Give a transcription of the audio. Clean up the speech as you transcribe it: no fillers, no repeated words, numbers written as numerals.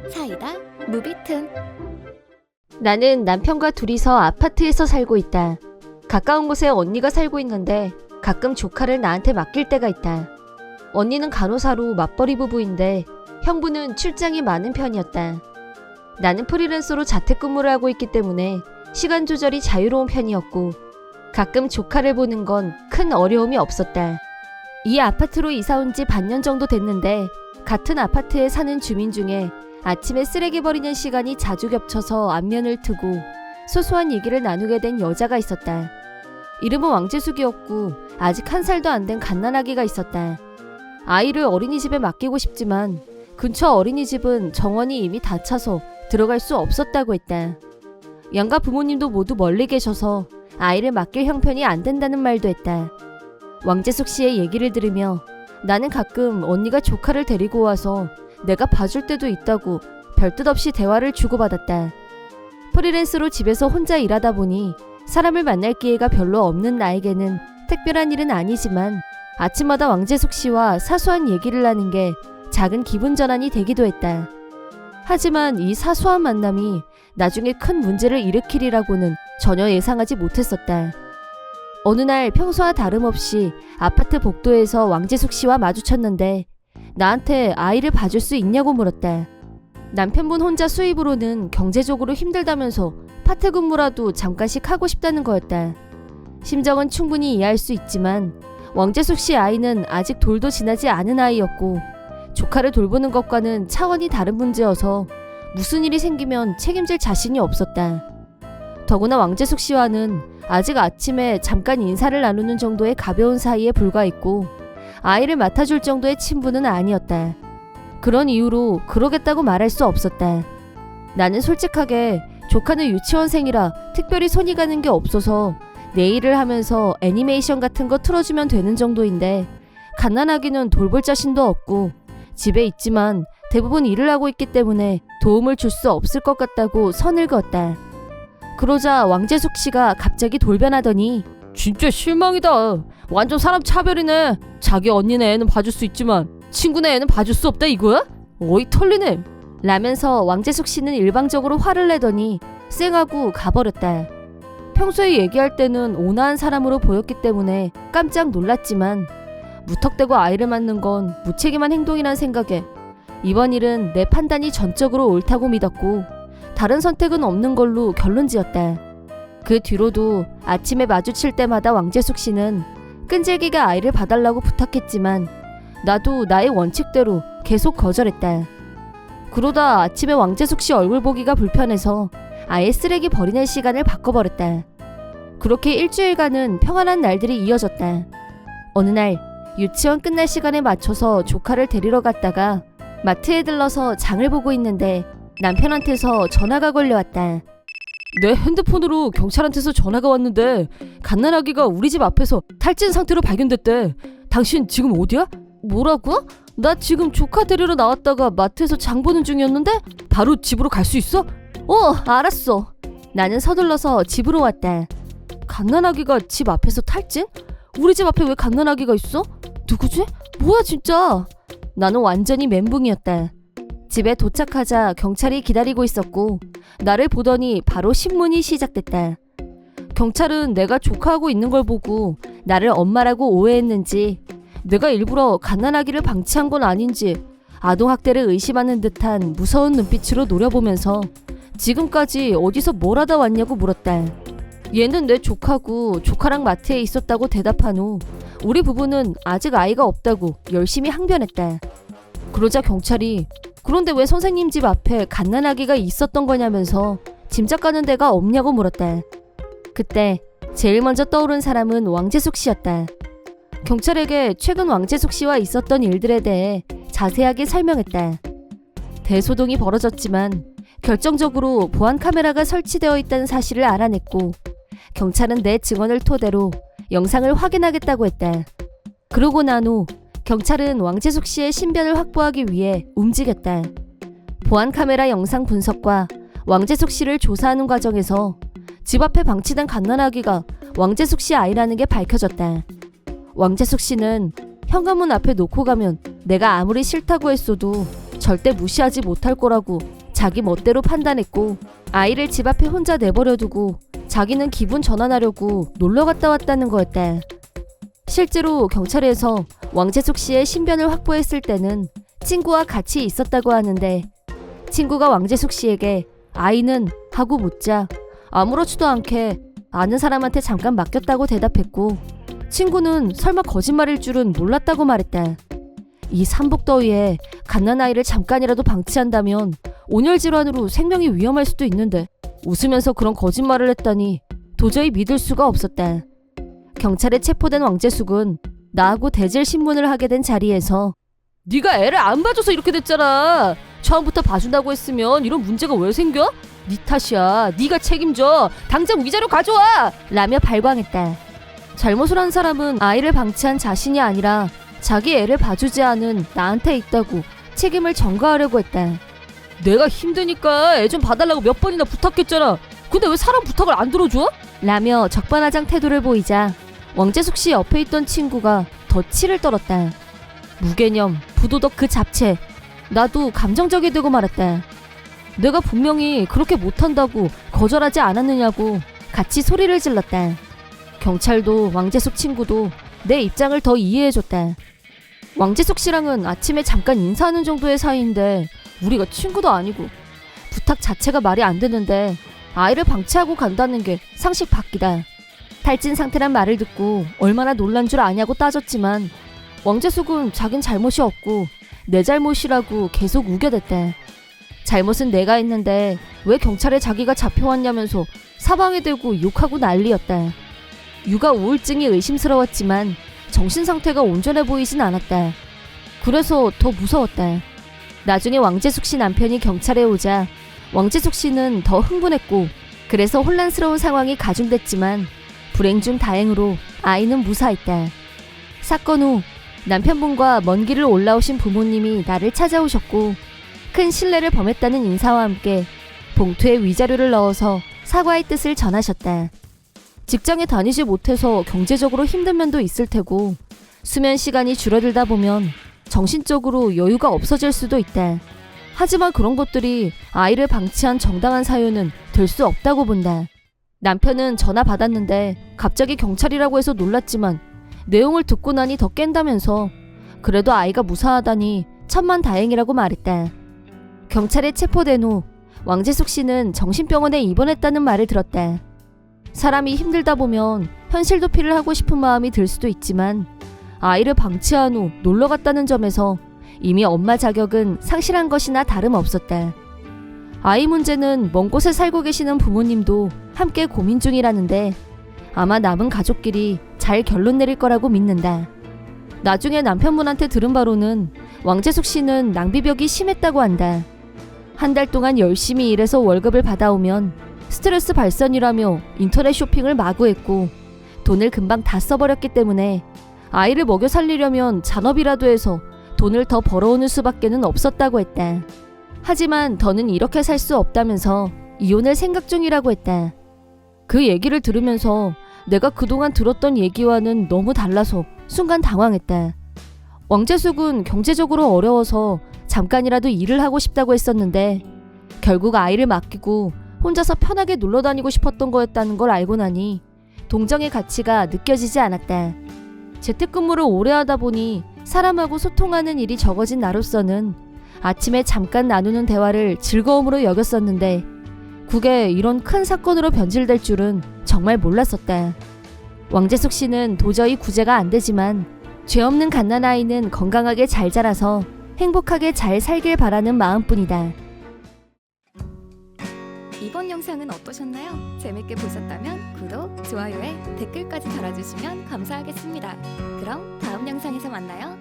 사이다 무비튼. 나는 남편과 둘이서 아파트에서 살고 있다. 가까운 곳에 언니가 살고 있는데 가끔 조카를 나한테 맡길 때가 있다. 언니는 간호사로 맞벌이 부부인데 형부는 출장이 많은 편이었다. 나는 프리랜서로 자택근무를 하고 있기 때문에 시간 조절이 자유로운 편이었고 가끔 조카를 보는 건 큰 어려움이 없었다. 이 아파트로 이사 온 지 반년 정도 됐는데 같은 아파트에 사는 주민 중에 아침에 쓰레기 버리는 시간이 자주 겹쳐서 안면을 트고 소소한 얘기를 나누게 된 여자가 있었다. 이름은 왕재숙이었고 아직 1살도 안 된 갓난아기가 있었다. 아이를 어린이집에 맡기고 싶지만 근처 어린이집은 정원이 이미 다 차서 들어갈 수 없었다고 했다. 양가 부모님도 모두 멀리 계셔서 아이를 맡길 형편이 안 된다는 말도 했다. 왕재숙 씨의 얘기를 들으며 나는 가끔 언니가 조카를 데리고 와서 내가 봐줄 때도 있다고 별뜻 없이 대화를 주고받았다. 프리랜서로 집에서 혼자 일하다 보니 사람을 만날 기회가 별로 없는 나에게는 특별한 일은 아니지만 아침마다 왕재숙 씨와 사소한 얘기를 하는 게 작은 기분 전환이 되기도 했다. 하지만 이 사소한 만남이 나중에 큰 문제를 일으키리라고는 전혀 예상하지 못했었다. 어느 날 평소와 다름없이 아파트 복도에서 왕재숙 씨와 마주쳤는데 나한테 아이를 봐줄 수 있냐고 물었다. 남편분 혼자 수입으로는 경제적으로 힘들다면서 파트 근무라도 잠깐씩 하고 싶다는 거였다. 심정은 충분히 이해할 수 있지만 왕재숙 씨 아이는 아직 돌도 지나지 않은 아이였고 조카를 돌보는 것과는 차원이 다른 문제여서 무슨 일이 생기면 책임질 자신이 없었다. 더구나 왕재숙 씨와는 아직 아침에 잠깐 인사를 나누는 정도의 가벼운 사이에 불과했고 아이를 맡아줄 정도의 친분은 아니었다. 그런 이유로 그러겠다고 말할 수 없었다. 나는 솔직하게 조카는 유치원생이라 특별히 손이 가는 게 없어서 내 일을 하면서 애니메이션 같은 거 틀어주면 되는 정도인데 갓난아기는 돌볼 자신도 없고 집에 있지만 대부분 일을 하고 있기 때문에 도움을 줄 수 없을 것 같다고 선을 그었다. 그러자 왕재숙 씨가 갑자기 돌변하더니 진짜 실망이다. 완전 사람 차별이네. 자기 언니네 애는 봐줄 수 있지만 친구네 애는 봐줄 수 없다 이거야? 어이 털리네. 라면서 왕재숙 씨는 일방적으로 화를 내더니 쌩하고 가버렸다. 평소에 얘기할 때는 온화한 사람으로 보였기 때문에 깜짝 놀랐지만 무턱대고 아이를 맡는 건 무책임한 행동이란 생각에 이번 일은 내 판단이 전적으로 옳다고 믿었고 다른 선택은 없는 걸로 결론지었다. 그 뒤로도 아침에 마주칠 때마다 왕재숙 씨는 끈질기게 아이를 봐달라고 부탁했지만 나도 나의 원칙대로 계속 거절했다. 그러다 아침에 왕재숙 씨 얼굴 보기가 불편해서 아예 쓰레기 버리는 시간을 바꿔버렸다. 그렇게 일주일간은 평안한 날들이 이어졌다. 어느 날 유치원 끝날 시간에 맞춰서 조카를 데리러 갔다가 마트에 들러서 장을 보고 있는데 남편한테서 전화가 걸려왔다. 내 핸드폰으로 경찰한테서 전화가 왔는데 갓난아기가 우리 집 앞에서 탈진 상태로 발견됐대. 당신 지금 어디야? 뭐라고? 나 지금 조카 데리러 나왔다가 마트에서 장 보는 중이었는데 바로 집으로 갈 수 있어? 알았어. 나는 서둘러서 집으로 왔다. 갓난아기가 집 앞에서 탈진? 우리 집 앞에 왜 갓난아기가 있어? 누구지? 뭐야 진짜? 나는 완전히 멘붕이었다. 집에 도착하자 경찰이 기다리고 있었고 나를 보더니 바로 신문이 시작됐다. 경찰은 내가 조카하고 있는 걸 보고 나를 엄마라고 오해했는지 내가 일부러 갓난아기를 방치한 건 아닌지 아동학대를 의심하는 듯한 무서운 눈빛으로 노려보면서 지금까지 어디서 뭘 하다 왔냐고 물었다. 얘는 내 조카고 조카랑 마트에 있었다고 대답한 후 우리 부부는 아직 아이가 없다고 열심히 항변했다. 그러자 경찰이 그런데 왜 선생님 집 앞에 갓난아기가 있었던 거냐면서 짐작가는 데가 없냐고 물었다. 그때 제일 먼저 떠오른 사람은 왕재숙 씨였다. 경찰에게 최근 왕재숙 씨와 있었던 일들에 대해 자세하게 설명했다. 대소동이 벌어졌지만 결정적으로 보안 카메라가 설치되어 있다는 사실을 알아냈고 경찰은 내 증언을 토대로 영상을 확인하겠다고 했다. 그러고 난 후 경찰은 왕재숙 씨의 신변을 확보하기 위해 움직였다. 보안 카메라 영상 분석과 왕재숙 씨를 조사하는 과정에서 집 앞에 방치된 갓난아기가 왕재숙 씨 아이라는 게 밝혀졌다. 왕재숙 씨는 현관문 앞에 놓고 가면 내가 아무리 싫다고 했어도 절대 무시하지 못할 거라고 자기 멋대로 판단했고 아이를 집 앞에 혼자 내버려두고 자기는 기분 전환하려고 놀러 갔다 왔다는 거였다. 실제로 경찰에서 왕재숙 씨의 신변을 확보했을 때는 친구와 같이 있었다고 하는데 친구가 왕재숙 씨에게 아이는 하고 묻자 아무렇지도 않게 아는 사람한테 잠깐 맡겼다고 대답했고 친구는 설마 거짓말일 줄은 몰랐다고 말했다. 이 삼복더위에 갓난아이를 잠깐이라도 방치한다면 온열 질환으로 생명이 위험할 수도 있는데 웃으면서 그런 거짓말을 했다니 도저히 믿을 수가 없었다. 경찰에 체포된 왕재숙은 나하고 대질 신문을 하게 된 자리에서 네가 애를 안 봐줘서 이렇게 됐잖아. 처음부터 봐준다고 했으면 이런 문제가 왜 생겨? 네 탓이야. 네가 책임져. 당장 위자료 가져와. 라며 발광했다. 잘못을 한 사람은 아이를 방치한 자신이 아니라 자기 애를 봐주지 않은 나한테 있다고 책임을 전가하려고 했다. 내가 힘드니까 애 좀 봐달라고 몇 번이나 부탁했잖아. 근데 왜 사람 부탁을 안 들어줘? 라며 적반하장 태도를 보이자 왕재숙 씨 옆에 있던 친구가 더 치를 떨었다. 무개념, 부도덕 그 잡채. 나도 감정적이 되고 말았다. 내가 분명히 그렇게 못한다고 거절하지 않았느냐고 같이 소리를 질렀다. 경찰도 왕재숙 친구도 내 입장을 더 이해해줬다. 왕재숙 씨랑은 아침에 잠깐 인사하는 정도의 사이인데 우리가 친구도 아니고 부탁 자체가 말이 안 되는데 아이를 방치하고 간다는 게 상식 밖이다. 탈진 상태란 말을 듣고 얼마나 놀란 줄 아냐고 따졌지만 왕재숙은 자긴 잘못이 없고 내 잘못이라고 계속 우겨댔다. 잘못은 내가 했는데 왜 경찰에 자기가 잡혀왔냐면서 사방에 대고 욕하고 난리였다. 육아 우울증이 의심스러웠지만 정신상태가 온전해 보이진 않았다. 그래서 더 무서웠다. 나중에 왕재숙 씨 남편이 경찰에 오자 왕재숙 씨는 더 흥분했고 그래서 혼란스러운 상황이 가중됐지만 불행 중 다행으로 아이는 무사했다. 사건 후 남편분과 먼 길을 올라오신 부모님이 나를 찾아오셨고 큰 실례를 범했다는 인사와 함께 봉투에 위자료를 넣어서 사과의 뜻을 전하셨다. 직장에 다니지 못해서 경제적으로 힘든 면도 있을 테고 수면 시간이 줄어들다 보면 정신적으로 여유가 없어질 수도 있다. 하지만 그런 것들이 아이를 방치한 정당한 사유는 될 수 없다고 본다. 남편은 전화 받았는데 갑자기 경찰이라고 해서 놀랐지만 내용을 듣고 나니 더 깬다면서 그래도 아이가 무사하다니 천만다행이라고 말했다. 경찰에 체포된 후 왕재숙 씨는 정신병원에 입원했다는 말을 들었다. 사람이 힘들다 보면 현실 도피를 하고 싶은 마음이 들 수도 있지만 아이를 방치한 후 놀러 갔다는 점에서 이미 엄마 자격은 상실한 것이나 다름없었다. 아이 문제는 먼 곳에 살고 계시는 부모님도 함께 고민 중이라는데 아마 남은 가족끼리 잘 결론 내릴 거라고 믿는다. 나중에 남편분한테 들은 바로는 왕재숙 씨는 낭비벽이 심했다고 한다. 한 달 동안 열심히 일해서 월급을 받아오면 스트레스 발산이라며 인터넷 쇼핑을 마구 했고 돈을 금방 다 써버렸기 때문에 아이를 먹여 살리려면 잔업이라도 해서 돈을 더 벌어오는 수밖에는 없었다고 했다. 하지만 더는 이렇게 살 수 없다면서 이혼을 생각 중이라고 했다. 그 얘기를 들으면서 내가 그동안 들었던 얘기와는 너무 달라서 순간 당황했다. 왕재숙은 경제적으로 어려워서 잠깐이라도 일을 하고 싶다고 했었는데 결국 아이를 맡기고 혼자서 편하게 놀러 다니고 싶었던 거였다는 걸 알고 나니 동정의 가치가 느껴지지 않았다. 재택근무를 오래 하다 보니 사람하고 소통하는 일이 적어진 나로서는 아침에 잠깐 나누는 대화를 즐거움으로 여겼었는데 그게 이런 큰 사건으로 변질될 줄은 정말 몰랐었다. 왕재숙 씨는 도저히 구제가 안 되지만 죄 없는 갓난아이는 건강하게 잘 자라서 행복하게 잘 살길 바라는 마음뿐이다. 이번 영상은 어떠셨나요? 재밌게 보셨다면 구독, 좋아요에 댓글까지 달아주시면 감사하겠습니다. 그럼 다음 영상에서 만나요.